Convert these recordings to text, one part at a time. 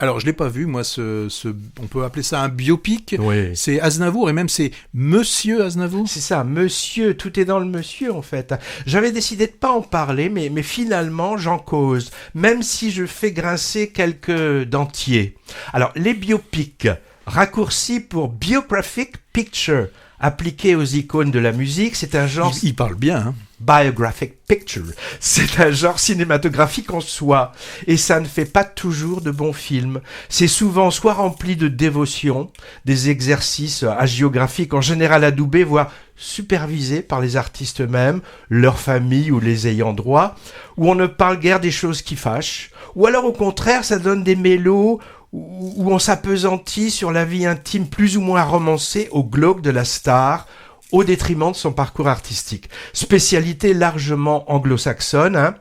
Alors, je l'ai pas vu, moi, on peut appeler ça un biopic. Oui. C'est Aznavour, et même c'est Monsieur Aznavour. C'est ça, monsieur, tout est dans le monsieur en fait. J'avais décidé de pas en parler, mais finalement j'en cause, même si je fais grincer quelques dentiers. Alors, les biopics, raccourci pour Biographic Picture, appliqué aux icônes de la musique, c'est un genre... Il parle bien, hein. Biographic Picture, c'est un genre cinématographique en soi, et ça ne fait pas toujours de bons films. C'est souvent soit rempli de dévotion, des exercices hagiographiques en général adoubés, voire supervisés par les artistes eux-mêmes, leur famille ou les ayants droit, où on ne parle guère des choses qui fâchent, ou alors au contraire ça donne des mélos où on s'appesantit sur la vie intime plus ou moins romancée au glauque de la star, au détriment de son parcours artistique. Spécialité largement anglo-saxonne, hein.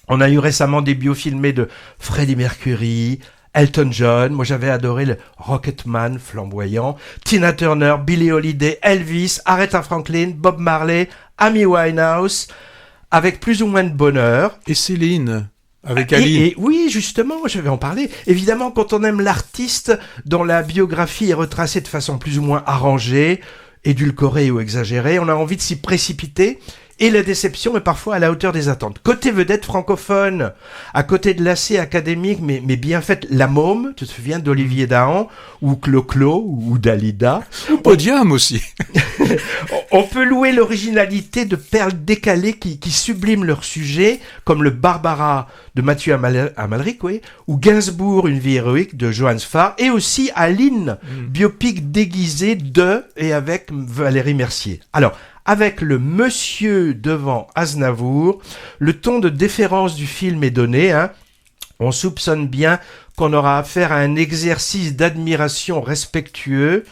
On a eu récemment des biofilmés de Freddie Mercury, Elton John, moi j'avais adoré le Rocketman flamboyant, Tina Turner, Billie Holiday, Elvis, Aretha Franklin, Bob Marley, Amy Winehouse, avec plus ou moins de bonheur. Et Céline, avec Ali. Et oui, justement, je vais en parler. Évidemment, quand on aime l'artiste dont la biographie est retracée de façon plus ou moins arrangée, édulcorée ou exagérée, on a envie de s'y précipiter, et la déception est parfois à la hauteur des attentes. Côté vedette francophone, à côté de l'AC académique, mais bien faite, La Môme, tu te souviens d'Olivier Dahan, ou Clo-Clo, ou Dalida. Ou Podium aussi. On peut louer l'originalité de perles décalées qui subliment leur sujet, comme le Barbara de Mathieu Amalric, oui, ou Gainsbourg, Une vie héroïque de Johannes Farr, et aussi Aline, biopic déguisé de et avec Valérie Mercier. Alors, avec le monsieur devant Aznavour, le ton de déférence du film est donné, hein. On soupçonne bien qu'on aura affaire à un exercice d'admiration respectueux,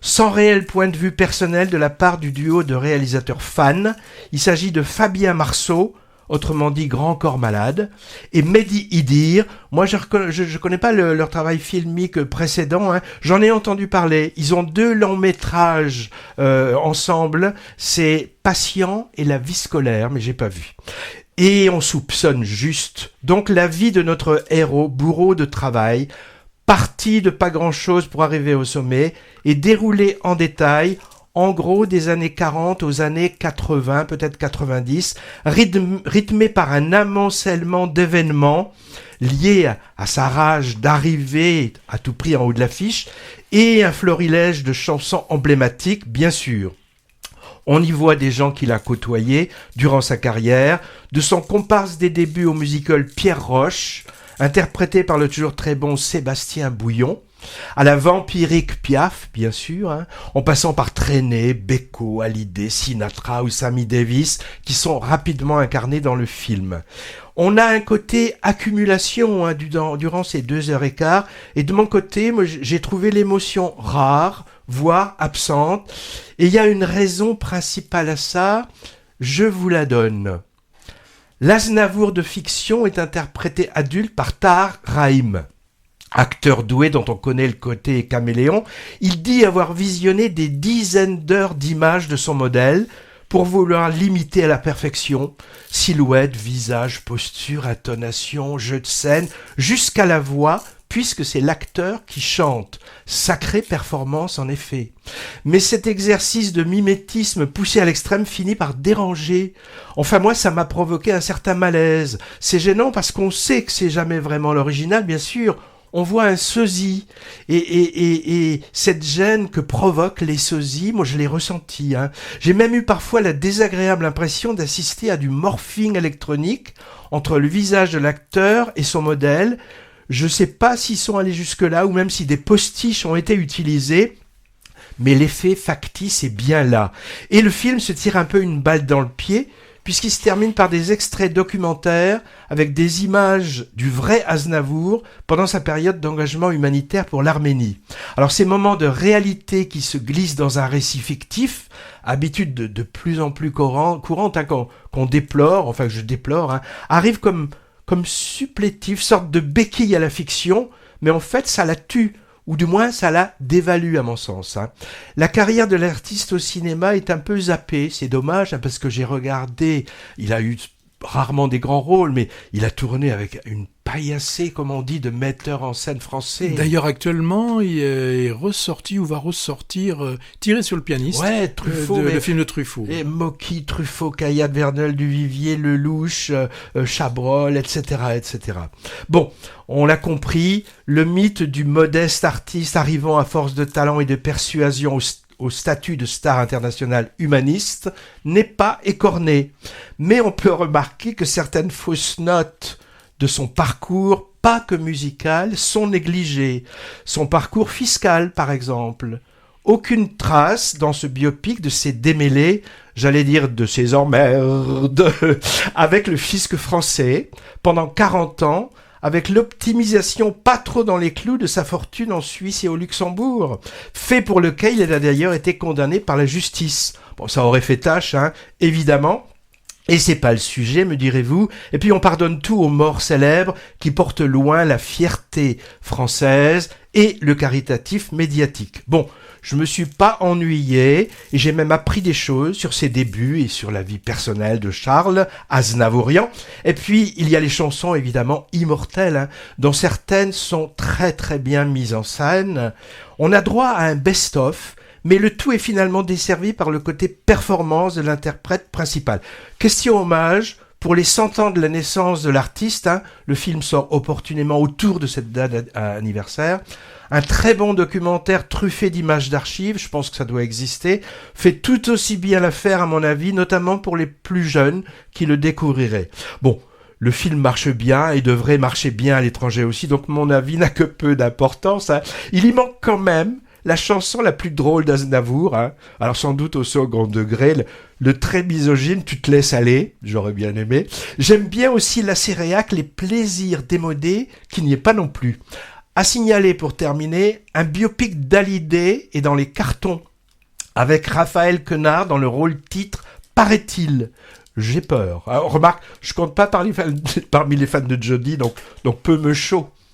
sans réel point de vue personnel de la part du duo de réalisateurs fans. Il s'agit de Fabien Marceau, autrement dit Grand Corps Malade, et Mehdi Idir. Moi, je connais pas leur travail filmique précédent, hein. J'en ai entendu parler. Ils ont 2 longs métrages ensemble. C'est Patient et La vie scolaire, mais j'ai pas vu. Et on soupçonne juste. Donc la vie de notre héros, bourreau de travail, parti de pas grand-chose pour arriver au sommet, est déroulé en détail, en gros des années 40 aux années 80, peut-être 90, rythmé par un amoncellement d'événements liés à sa rage d'arriver à tout prix en haut de l'affiche, et un florilège de chansons emblématiques, bien sûr. On y voit des gens qu'il a côtoyés durant sa carrière, de son comparse des débuts au musical Pierre Roche, interprété par le toujours très bon Sébastien Bouillon, à la vampirique Piaf, bien sûr, hein, en passant par Trenet, Beko, Hallyday, Sinatra ou Sammy Davis, qui sont rapidement incarnés dans le film. On a un côté accumulation, hein, durant ces 2h15, et de mon côté, moi, j'ai trouvé l'émotion rare, voire absente, et il y a une raison principale à ça, je vous la donne. L'Aznavour de fiction est interprété adulte par Tahar Rahim. Acteur doué dont on connaît le côté caméléon, il dit avoir visionné des dizaines d'heures d'images de son modèle pour vouloir l'imiter à la perfection. Silhouette, visage, posture, intonation, jeu de scène, jusqu'à la voix, puisque c'est l'acteur qui chante. Sacrée performance en effet. Mais cet exercice de mimétisme poussé à l'extrême finit par déranger. Enfin moi ça m'a provoqué un certain malaise. C'est gênant parce qu'on sait que c'est jamais vraiment l'original, bien sûr. On voit un sosie, et cette gêne que provoquent les sosies, moi je l'ai ressenti, hein. J'ai même eu parfois la désagréable impression d'assister à du morphing électronique entre le visage de l'acteur et son modèle. Je sais pas s'ils sont allés jusque-là ou même si des postiches ont été utilisés, mais l'effet factice est bien là. Et le film se tire un peu une balle dans le pied, puisqu'il se termine par des extraits documentaires avec des images du vrai Aznavour pendant sa période d'engagement humanitaire pour l'Arménie. Alors ces moments de réalité qui se glissent dans un récit fictif, habitude de plus en plus courante, hein, qu'on déplore, enfin que je déplore, hein, arrivent comme supplétifs, sorte de béquille à la fiction, mais en fait ça la tue. Ou du moins ça la dévalue à mon sens, hein. La carrière de l'artiste au cinéma est un peu zappée, c'est dommage, hein, parce que j'ai regardé, il a eu rarement des grands rôles, mais il a tourné avec une paillassée, comme on dit, de metteurs en scène français. D'ailleurs, actuellement, il est ressorti ou va ressortir Tiré sur le pianiste. Ouais, Truffaut. Le film de Truffaut. Et Mocky, Truffaut, Caillac, Verneuil, Duvivier, Lelouch, Chabrol, etc., etc. Bon, on l'a compris, le mythe du modeste artiste arrivant à force de talent et de persuasion au statut de star international humaniste n'est pas écorné. Mais on peut remarquer que certaines fausses notes de son parcours, pas que musical, sont négligées. Son parcours fiscal, par exemple. Aucune trace dans ce biopic de ses démêlés, j'allais dire de ses emmerdes, avec le fisc français, pendant 40 ans, avec l'optimisation pas trop dans les clous de sa fortune en Suisse et au Luxembourg, fait pour lequel il a d'ailleurs été condamné par la justice. Bon, ça aurait fait tâche, évidemment. Et c'est pas le sujet, me direz-vous. Et puis on pardonne tout aux morts célèbres qui portent loin la fierté française et le caritatif médiatique. Bon, je me suis pas ennuyé et j'ai même appris des choses sur ses débuts et sur la vie personnelle de Charles Aznavourian. Et puis il y a les chansons évidemment immortelles, dont certaines sont très très bien mises en scène. On a droit à un best-of, mais le tout est finalement desservi par le côté performance de l'interprète principal. Question hommage, pour les 100 ans de la naissance de l'artiste, le film sort opportunément autour de cette date anniversaire. Un très bon documentaire truffé d'images d'archives, je pense que ça doit exister, fait tout aussi bien l'affaire à mon avis, notamment pour les plus jeunes qui le découvriraient. Bon, le film marche bien et devrait marcher bien à l'étranger aussi, donc mon avis n'a que peu d'importance. Il y manque quand même la chanson la plus drôle d'Aznavour, alors sans doute au second degré, le très misogyne « Tu te laisses aller », j'aurais bien aimé. J'aime bien aussi la séréaque « Les plaisirs démodés » qui n'y est pas non plus. À signaler pour terminer, un biopic d'Hallyday est dans les cartons, avec Raphaël Quenard dans le rôle titre « Paraît-il ». J'ai peur. Alors, remarque, je compte pas parmi les fans de Jodie, donc peu me chaud.